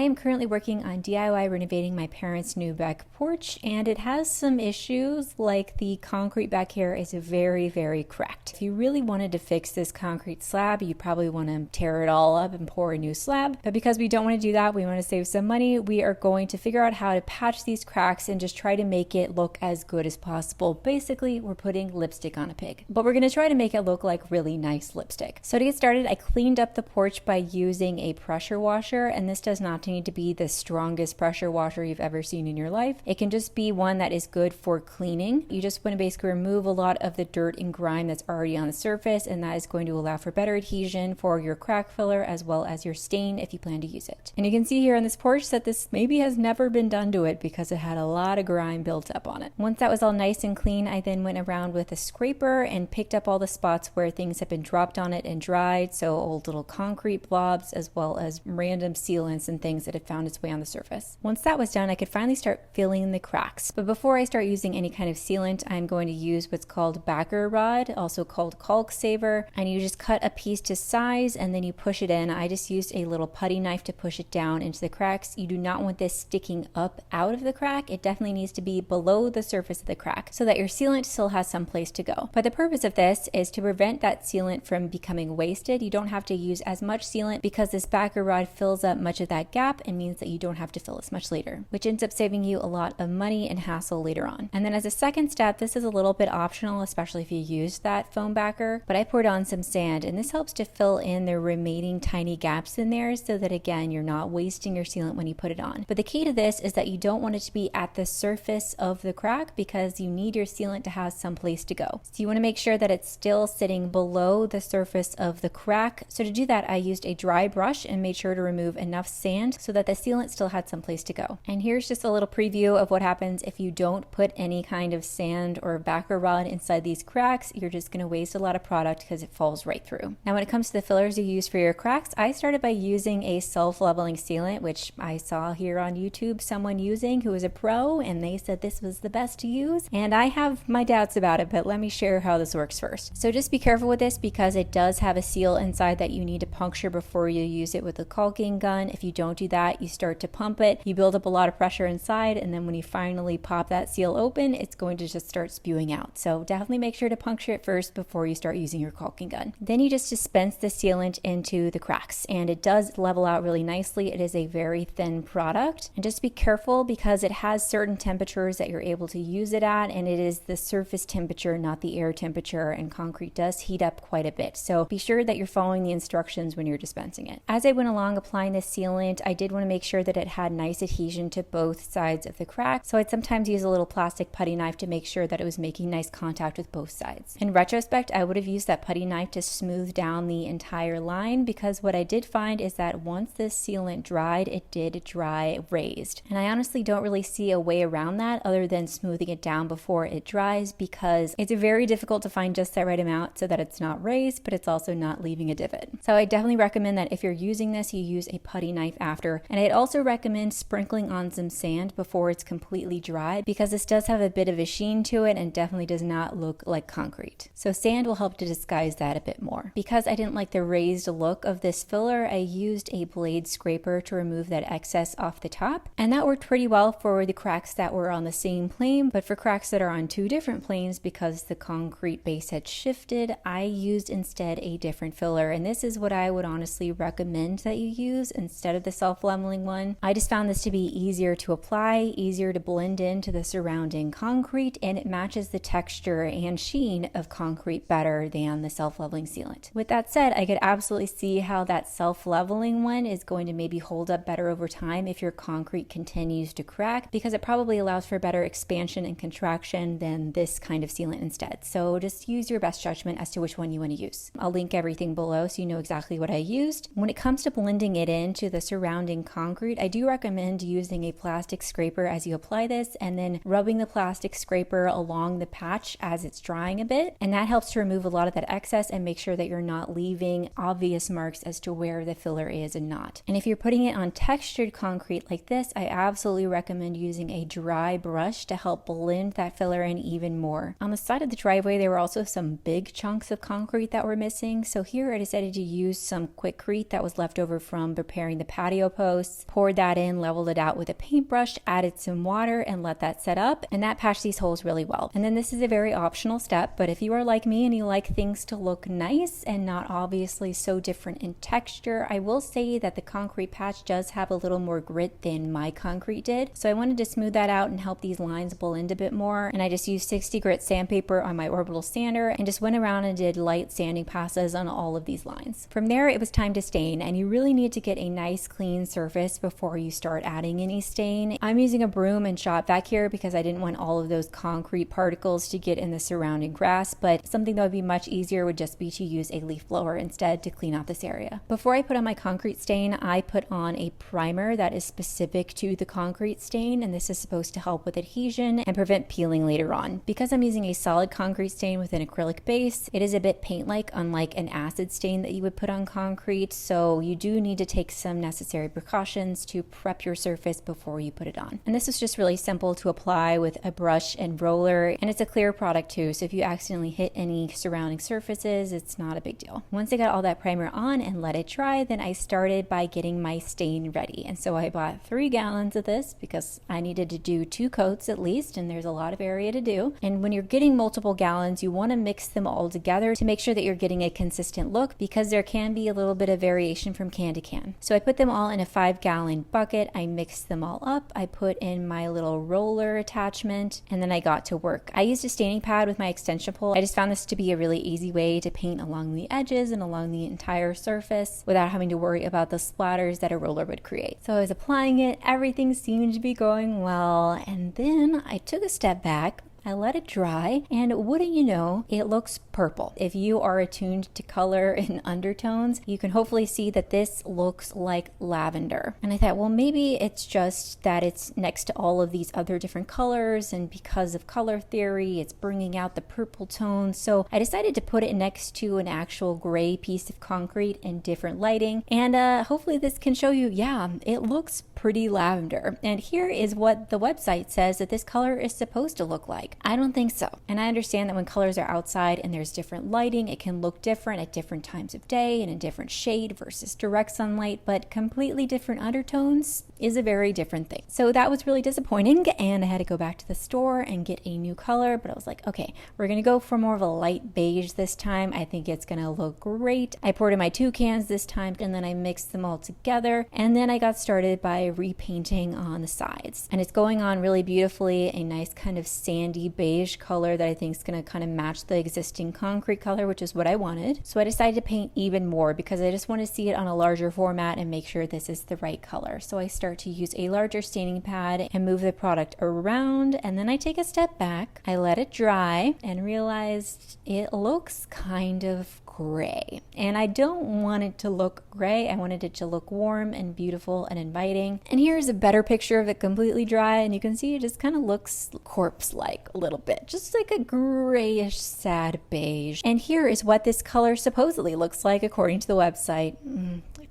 I am currently working on DIY renovating my parents' new back porch, and it has some issues, like the concrete back here is very, very cracked. If you really wanted to fix this concrete slab, you probably want to tear it all up and pour a new slab. But because we don't want to do that, we want to save some money, we are going to figure out how to patch these cracks and just try to make it look as good as possible. Basically, we're putting lipstick on a pig, but we're going to try to make it look like really nice lipstick. So to get started, I cleaned up the porch by using a pressure washer, and this does not need to be the strongest pressure washer you've ever seen in your life. It can just be one that is good for cleaning. You just want to basically remove a lot of the dirt and grime that's already on the surface, and that is going to allow for better adhesion for your crack filler as well as your stain if you plan to use it. And you can see here on this porch that this maybe has never been done to it because it had a lot of grime built up on it. Once that was all nice and clean, I then went around with a scraper and picked up all the spots where things had been dropped on it and dried, so old little concrete blobs as well as random sealants and things that had found its way on the surface. Once that was done, I could finally start filling the cracks. But before I start using any kind of sealant, I'm going to use what's called backer rod, also called caulk saver, and you just cut a piece to size and then you push it in. I just used a little putty knife to push it down into the cracks. You do not want this sticking up out of the crack. It definitely needs to be below the surface of the crack so that your sealant still has some place to go. But the purpose of this is to prevent that sealant from becoming wasted. You don't have to use as much sealant because this backer rod fills up much of that gap and means that you don't have to fill as much later, which ends up saving you a lot of money and hassle later on. And then as a second step, this is a little bit optional, especially if you use that foam backer, but I poured on some sand, and this helps to fill in the remaining tiny gaps in there so that again, you're not wasting your sealant when you put it on. But the key to this is that you don't want it to be at the surface of the crack because you need your sealant to have some place to go. So you want to make sure that it's still sitting below the surface of the crack. So to do that, I used a dry brush and made sure to remove enough sand so that the sealant still had some place to go. And here's just a little preview of what happens if you don't put any kind of sand or backer rod inside these cracks. You're just going to waste a lot of product because it falls right through. Now when it comes to the fillers you use for your cracks, I started by using a self-leveling sealant, which I saw here on YouTube someone using who is a pro, and they said this was the best to use, and I have my doubts about it, but let me share how this works first. So just be careful with this because it does have a seal inside that you need to puncture before you use it with a caulking gun. If you don't do that, you start to pump it, you build up a lot of pressure inside, and then when you finally pop that seal open, it's going to just start spewing out. So definitely make sure to puncture it first before you start using your caulking gun. Then you just dispense the sealant into the cracks, and it does level out really nicely. It is a very thin product, and just be careful because it has certain temperatures that you're able to use it at, and it is the surface temperature, not the air temperature, and concrete does heat up quite a bit. So be sure that you're following the instructions when you're dispensing it. As I went along applying this sealant, I did want to make sure that it had nice adhesion to both sides of the crack. So I'd sometimes use a little plastic putty knife to make sure that it was making nice contact with both sides. In retrospect, I would have used that putty knife to smooth down the entire line because what I did find is that once this sealant dried, it did dry raised. And I honestly don't really see a way around that other than smoothing it down before it dries because it's very difficult to find just that right amount so that it's not raised, but it's also not leaving a divot. So I definitely recommend that if you're using this, you use a putty knife after. And I'd also recommend sprinkling on some sand before it's completely dry because this does have a bit of a sheen to it and definitely does not look like concrete. So sand will help to disguise that a bit more. Because I didn't like the raised look of this filler, I used a blade scraper to remove that excess off the top. And that worked pretty well for the cracks that were on the same plane, but for cracks that are on two different planes, because the concrete base had shifted, I used instead a different filler. And this is what I would honestly recommend that you use instead of the self-leveling one. I just found this to be easier to apply, easier to blend into the surrounding concrete, and it matches the texture and sheen of concrete better than the self-leveling sealant. With that said, I could absolutely see how that self-leveling one is going to maybe hold up better over time if your concrete continues to crack, because it probably allows for better expansion and contraction than this kind of sealant instead. So just use your best judgment as to which one you want to use. I'll link everything below so you know exactly what I used. When it comes to blending it into the surrounding concrete, I do recommend using a plastic scraper as you apply this and then rubbing the plastic scraper along the patch as it's drying a bit, and that helps to remove a lot of that excess and make sure that you're not leaving obvious marks as to where the filler is and not. And if you're putting it on textured concrete like this, I absolutely recommend using a dry brush to help blend that filler in even more. On the side of the driveway, there were also some big chunks of concrete that were missing, so here I decided to use some Quikrete that was left over from preparing the patio posts, poured that in, leveled it out with a paintbrush, added some water and let that set up, and that patched these holes really well. And then this is a very optional step, but if you are like me and you like things to look nice and not obviously so different in texture, I will say that the concrete patch does have a little more grit than my concrete did. So I wanted to smooth that out and help these lines blend a bit more, and I just used 60 grit sandpaper on my orbital sander and just went around and did light sanding passes on all of these lines. From there, it was time to stain, and you really need to get a nice clean surface before you start adding any stain. I'm using a broom and shop vac here because I didn't want all of those concrete particles to get in the surrounding grass, but something that would be much easier would just be to use a leaf blower instead to clean out this area. Before I put on my concrete stain, I put on a primer that is specific to the concrete stain, and this is supposed to help with adhesion and prevent peeling later on. Because I'm using a solid concrete stain with an acrylic base, it is a bit paint-like, unlike an acid stain that you would put on concrete, so you do need to take some necessary precautions to prep your surface before you put it on. And this is just really simple to apply with a brush and roller, and it's a clear product too, so if you accidentally hit any surrounding surfaces, it's not a big deal. Once I got all that primer on and let it dry, then I started by getting my stain ready. And so I bought 3 gallons of this because I needed to do 2 coats at least, and there's a lot of area to do. And when you're getting multiple gallons, you want to mix them all together to make sure that you're getting a consistent look, because there can be a little bit of variation from can to can. So I put them all in a 5-gallon bucket. I mixed them all up. I put in my little roller attachment, and then I got to work. I used a staining pad with my extension pole. I just found this to be a really easy way to paint along the edges and along the entire surface without having to worry about the splatters that a roller would create. So I was applying it, everything seemed to be going well, and then I took a step back. I let it dry, and wouldn't you know, it looks purple. If you are attuned to color and undertones, you can hopefully see that this looks like lavender. And I thought, well, maybe it's just that it's next to all of these other different colors, and because of color theory, it's bringing out the purple tones. So I decided to put it next to an actual gray piece of concrete in different lighting, and hopefully this can show you, yeah, it looks pretty lavender. And here is what the website says that this color is supposed to look like. I don't think so. And I understand that when colors are outside and there's different lighting, it can look different at different times of day and in different shade versus direct sunlight, but completely different undertones is a very different thing. So that was really disappointing, and I had to go back to the store and get a new color, but I was like, okay, we're gonna go for more of a light beige this time. I think it's gonna look great. I poured in my 2 cans this time, and then I mixed them all together, and then I got started by repainting on the sides. And it's going on really beautifully, a nice kind of sandy beige color that I think is going to kind of match the existing concrete color, which is what I wanted. So I decided to paint even more because I just want to see it on a larger format and make sure this is the right color. So I start to use a larger staining pad and move the product around, and then I take a step back, I let it dry, and realized it looks kind of gray. And I don't want it to look gray. I wanted it to look warm and beautiful and inviting. And here's a better picture of it completely dry, and you can see it just kind of looks corpse-like a little bit, just like a grayish, sad beige. And here is what this color supposedly looks like according to the website.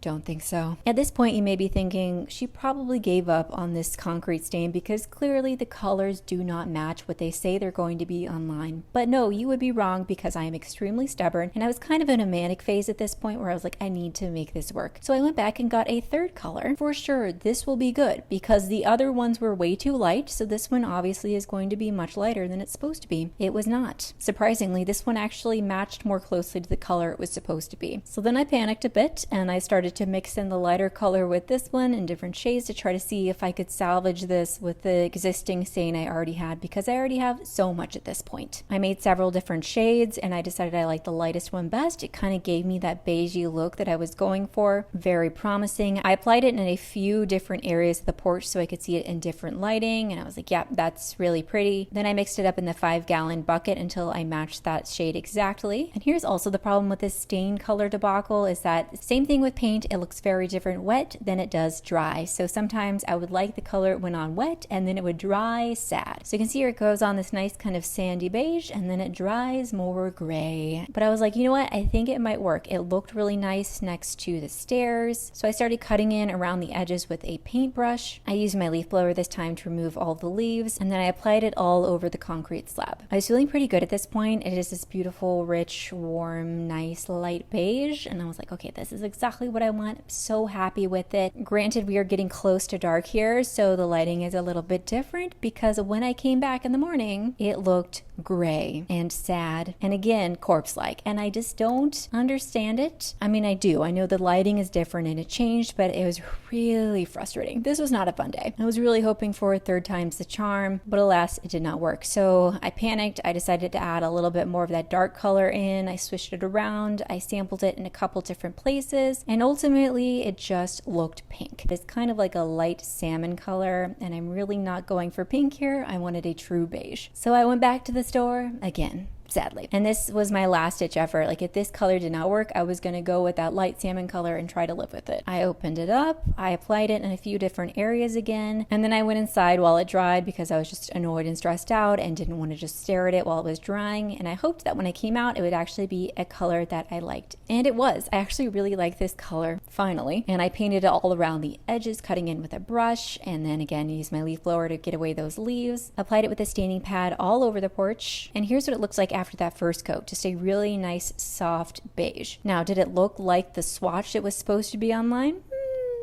Don't think so. At this point, you may be thinking, she probably gave up on this concrete stain because clearly the colors do not match what they say they're going to be online. But no, you would be wrong, because I am extremely stubborn, and I was kind of in a manic phase at this point where I was like, I need to make this work. So I went back and got a 3rd color. For sure, this will be good because the other ones were way too light, so this one obviously is going to be much lighter than it's supposed to be. It was not. Surprisingly, this one actually matched more closely to the color it was supposed to be. So then I panicked a bit, and I started to mix in the lighter color with this one in different shades to try to see if I could salvage this with the existing stain I already had, because I already have so much at this point. I made several different shades, and I decided I liked the lightest one best. It kind of gave me that beigey look that I was going for. Very promising. I applied it in a few different areas of the porch so I could see it in different lighting, and I was like, yeah, that's really pretty. Then I mixed it up in the 5-gallon bucket until I matched that shade exactly. And here's also the problem with this stain color debacle, is that same thing with paint, it looks very different wet than it does dry. So sometimes I would like the color when on wet, and then it would dry sad. So you can see here it goes on this nice kind of sandy beige, and then it dries more gray. But I was like, you know what? I think it might work. It looked really nice next to the stairs. So I started cutting in around the edges with a paintbrush. I used my leaf blower this time to remove all the leaves, and then I applied it all over the concrete slab. I was feeling pretty good at this point. It is this beautiful, rich, warm, nice, light beige, and I was like, okay, this is exactly what I want. I'm so happy with it. Granted, we are getting close to dark here, so the lighting is a little bit different because when I came back in the morning, it looked gray and sad and again corpse-like, and I just don't understand it. I mean, I do. I know the lighting is different and it changed, but it was really frustrating. This was not a fun day. I was really hoping for a third time's the charm, but alas, it did not work. So I panicked. I decided to add a little bit more of that dark color in. I switched it around. I sampled it in a couple different places, and ultimately it just looked pink. It's kind of like a light salmon color, and I'm really not going for pink here. I wanted a true beige. So I went back to the store again, sadly. And this was my last ditch effort. Like, if this color did not work, I was going to go with that light salmon color and try to live with it. I opened it up, I applied it in a few different areas again, and then I went inside while it dried because I was just annoyed and stressed out and didn't want to just stare at it while it was drying. And I hoped that when I came out, it would actually be a color that I liked. And it was. I actually really like this color, finally. And I painted it all around the edges, cutting in with a brush, and then again, used my leaf blower to get away those leaves. Applied it with a staining pad all over the porch. And here's what it looks like after that first coat, just a really nice soft beige. Now, did it look like the swatch it was supposed to be online?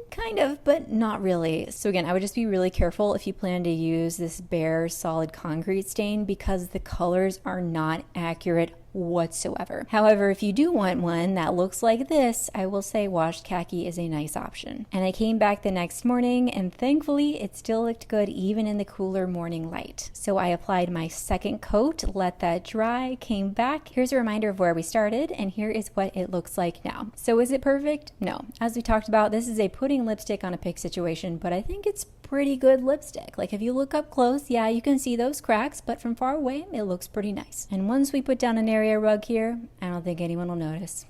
Kind of, but not really. So again, I would just be really careful if you plan to use this bare solid concrete stain because the colors are not accurate whatsoever. However, if you do want one that looks like this, I will say washed khaki is a nice option. And I came back the next morning and thankfully it still looked good even in the cooler morning light. So I applied my second coat, let that dry, came back. Here's a reminder of where we started, and here is what it looks like now. So is it perfect? No. As we talked about, this is a putting lipstick on a pick situation, but I think it's pretty good lipstick. Like, if you look up close, yeah, you can see those cracks, but from far away, it looks pretty nice. And once we put down an area rug here, I don't think anyone will notice.